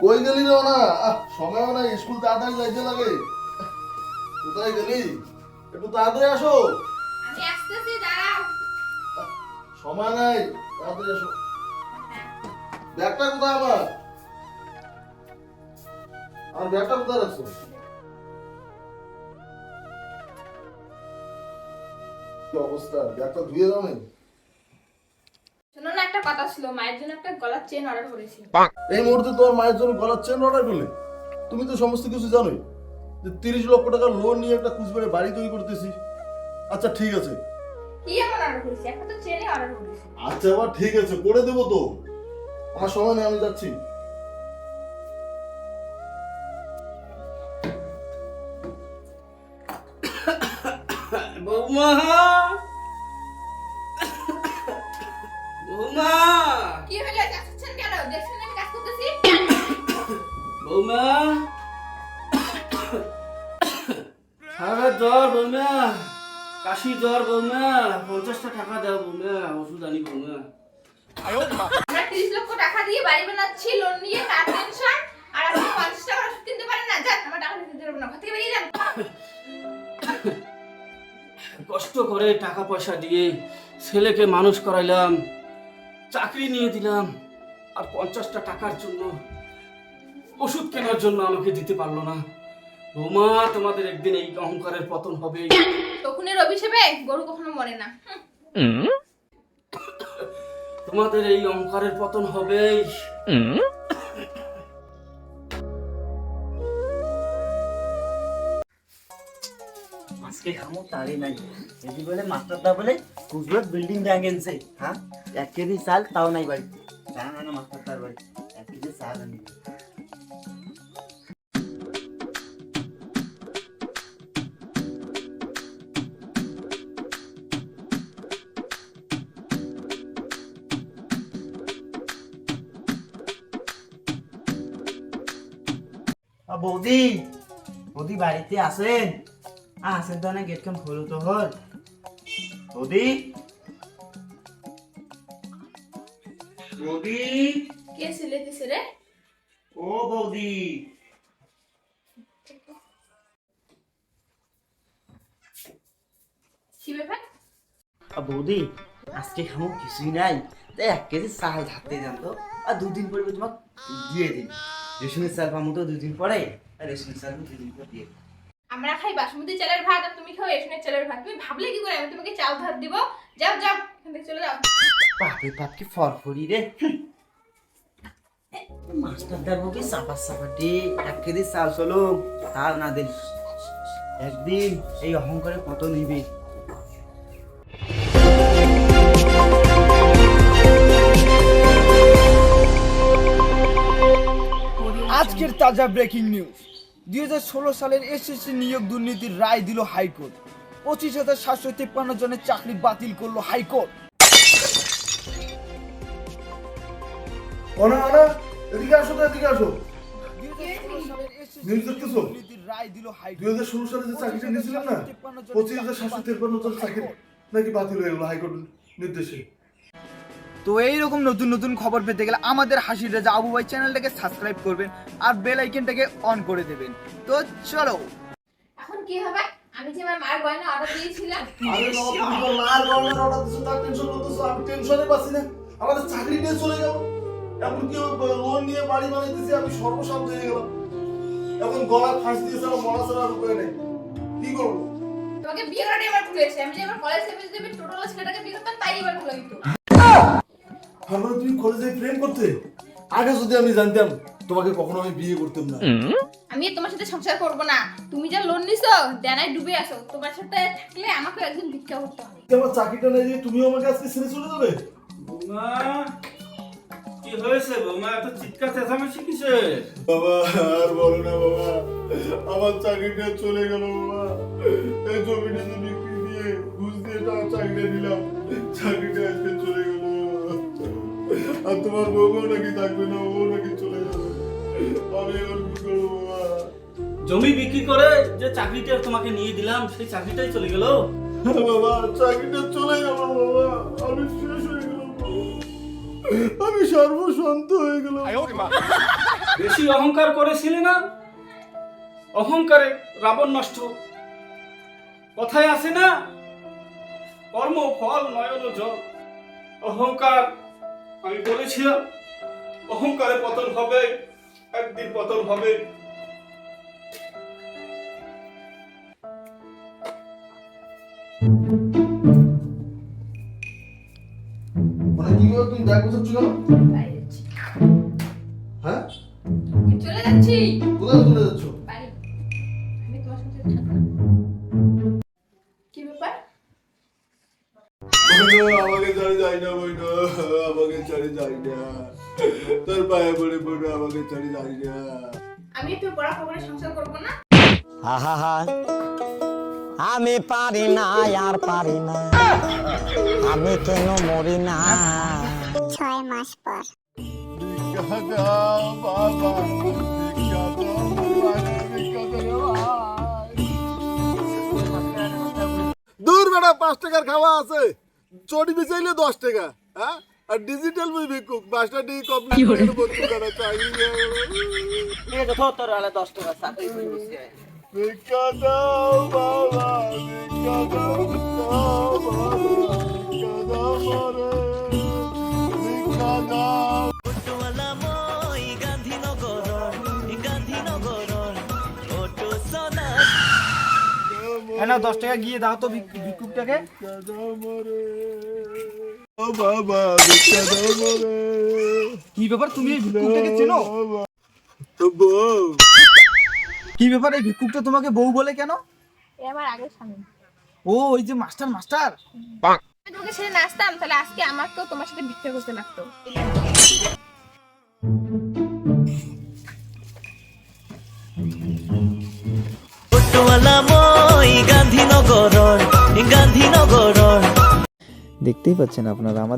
কই গেলি রে না? সময় না, স্কুল তাড়াতাড়ি যাইতে লাগে। কোথায় গেলি? একটু তাড়াতাড়ি আসো। আমি আসতেছি, দাঁড়াও। সময় নাই, তাড়াতাড়ি আসো। ব্যাগটা কোথায় আমার? আমার ব্যাগটা কোথায় রাখছো? কি অবস্থা? ব্যাগটা ধুয়ে দাও নাই? শোনো না, একটা কথা ছিল, মায়ের জন্য একটা গলার চেন অর্ডার করেছি। এই মুহূর্তে তোমার মায়ের জন্য গলার চেন অর্ডার করলে? তুমি তো সমস্ত কিছু জানোই যে 30 লক্ষ টাকা লোন নিয়ে একটা কুচবিহারে বাড়ি তৈরি করতেছি। আচ্ছা ঠিক আছে। কি এমন অর্ডার করেছি? একটা তো চেনই অর্ডার করেছি। আচ্ছা আবার ঠিক আছে, করে দেবো তো। আমার সময় নেই, আমি যাচ্ছি। বৌমা, বৌমা, কি হলো? যাচ্ছেন কেন? দেখছেন আমি কাজ করতেছি। বৌমা, সারা জ্বর বৌমা, কাশি জ্বর বৌমা, 50টা টাকা দাও বৌমা, ওষুধ আনি বৌমা। আমরা 30 লক্ষ টাকা দিয়ে বাড়ি বানাচ্ছি, লোন নিয়ে, কার টেনশন, আর আপনি 50 টাকা ওষুধ কিনতে পারেন না? যান, আমার টাকা দিতে দেবো না, ঘর থেকে বেরিয়ে যান। কষ্ট করে টাকা পয়সা দিয়ে ছেলেকে মানুষ করাইলাম, চাকরি নিয়ে দিলাম, আর 50টা টাকার জন্য ওষুধ কেনার জন্য আমাকে দিতে পারলো না। বৌমা, তোমাদের একদিন এই অহংকারের পতন হবে। শকুনের অভিশাপে গরু কখনো মরে না। তোমাদের এই অহংকারের পতন হবে। আজকে খামো তারই নাই যদি বলে মাস্টারদা বলে কুচবিহার বিল্ডিং ভেঙেছে। হ্যাঁ, 1 কেজি চাল তাও নাই বাড়িতে। জানা না মাস্টারদার বাড়ি 1 কেজি চাল আনি। বৌদি, বৌদি বাড়িতে আছেন? আছেন তো না, গেট খান খোলো তো হল। বৌদি, বৌদি, কে ছেলে দিছে রে? ও বৌদি, কি ব্যাপার? বৌদি আজকে খামো কিছুই নাই, তাই 1 কেজি চাল ধারতে যান তো, আর 2 দিন পরে তোমাকে দিয়ে দিন। রেশনের চাল পাবো তো 2 দিন পরে, আর রেশনের চাল 2 দিন পর দিয়ে দিন। আমরা খাই বাসমতি চালের ভাত, আর তুমি খাও রেশনের চালের ভাত। তুমি ভাবলে কি করে আমি তোমাকে চাল ভাত দিব? যাও যাও, এখান থেকে চলে যাও। বাপরে বাপ, কি ফরফরি রে। মাস্টারদার বুকে চাপা চাপাটি 1 কেজি চাল চলো, তাও না দিন। একদিন এই অহংকারে কত নিবি। আজকের তাজা ব্রেকিং নিউজ। 2016 সালের এসএসসি নিয়োগ দুর্নীতির রায় দিল হাইকোর্ট। 25,753 জনের চাকরি বাতিল করলো হাইকোর্ট। অনা অনা, এদিকে আসো তো, এদিকে আসো। 2016 সালের SSC নিউজ দেখতেছো? দুর্নীতির রায় দিল হাইকোর্ট। 2016 সালে যে চাকরিটা নিয়েছিলাম না, 25,753 জন চাকরি নাকি বাতিল হয়ে গেল হাইকোর্ট নির্দেশে। তো এইরকম নতুন নতুন খবর পেতে গেলে আমাদের হাসির রাজা আবু ভাই চ্যানেলটাকে সাবস্ক্রাইব করবেন আর বেল আইকনটাকে অন করে দেবেন। তো চলো। এখন কি হবে? আমি যে আমার মার গয়না অর্ডার দিয়েছিলাম, আরে বাবা, তুমি তো মার গয়নার অর্ডার দিছো, তার টেনশন করতেছো। আমি টেনশনে পাচ্ছি না, আমাদের চাকরি নিয়ে চলে গেল। এখন কি লোন নিয়ে বাড়ি বানাইতেছি, আমি সর্বশান্ত হয়ে গেলাম। এখন গলা ফাঁস দিয়েছে, আমার মরা ছাড়া আর উপায় নেই। কি করবো? তোমাকে বিয়ে করে এবার ভুলেছে। আমি যে আমার কলেজ থেকে যদি টোটাল ছেলেটাকে বিয়ে করতাম, তাই এবার ভুলে দিত। আমরা তুমি কলেজে প্রেম করতে? আগে যদি আমি জানতাম, তোমাকে কখনো আমি বিয়ে করতাম না। আমি তোমার সাথে সংসার করব না। তুমি যা লোন নিছো, দেনায় ডুবে আছো। তোমার সাথে থাকলে আমাকে একদিন ভিক্ষা করতে হবে। আমার চাকরিটা নেই যে তুমিও আমাকে আজকে ছেড়ে চলে যাবে? বৌমা, কি হয়েছে বৌমা, এত চিৎকার চেঁচামেচি কিসে? বাবা আর বলো না বাবা, আমার চাকরিটা চলে গেল বাবা। এই জমিটা তো বিক্রি দিয়ে ঘুষ দিয়ে চাকরিটা নিলাম, চাকরিটা আজকে চলে গেল। আর তোমার বউও নাকি থাকবে না, ও নাকি চলে যাবে। আমি এবার কি করবো বাবা? জমি বিক্রি করে যে চাকরিটা তোমাকে নিয়ে দিলাম, সেই চাকরিটাই চলে গেল। বাবা চাকরিটা চলে গেল বাবা, আমি শেষ হয়ে গেলাম বাবা। আমি সর্বশান্ত হয়ে গেলাম। বেশি অহংকার করেছিলে না? অহংকারে রাবণ নষ্ট। কথায় আছে না, কর্ম ফল নয়ন জল। অহংকার, আমি বলেছিলাম অহংকারে পতন হবে, একদিন পতন হবে। মানে কি গো, তুমি ব্যাগ গোছাচ্ছ কেন? বাইরে যাচ্ছি। হ্যাঁ, আমি চলে যাচ্ছি কোথায় চলে যাচ্ছ? বাড়ি। আমি তোমার সাথে থাকবো না। কি ব্যাপার? বইনো, আমাকে ছাড়ে যাই না বইনো, আমাকে ছাড়ে যাই না। তোর পায়ে পড়ে বইনো, আমাকে ছাড়ে যাই না। আমি একটু পড়া খবরে সংসার করবো না? আহা আমি পারি না আর পারি না, আমি কেন মরি না। 6 মাস পর ভিক্ষা দাও বাবা, ভিক্ষা দাও বাবা, ভিক্ষা দাও ভাই। দূর বেটা, 5 টাকার খাওয়া আছে, চটি বিছাইলে 10 টাকা। হ্যাঁ, আর ডিজিটাল মুই ভিক্ষুক, 5টা ডি কমপ্লিট করে বলতে কাটা চাই। তোর 10 টাকা চাকরি করে বসে আয়। ভিক্ষা দাও বাবা, ভিক্ষা দাও বাবা, ভিক্ষা দাও মরে, ভিক্ষা দাও। না 10 টাকা গিয়ে দাও তো ভিক্ষুকটাকে। ভিক্ষা দাও মরে, ও বাবা, ভিক্ষা দাও মরে। কি ব্যাপার, তুমি এই ভিক্ষুকটাকে চেনো? তো বউ, কি ব্যাপার, এই ভিক্ষুকটা তোমাকে বউ বলে কেন? এ আমার আগের স্বামী। ও, ওই যে মাস্টার। আমি তোমাকে ছেড়ে নাচতাম, তাহলে আজকে আমাকেও তোমার সাথে ভিক্ষা করতে লাগতো। দেখতেই পাচ্ছেন আপনারা আমাদের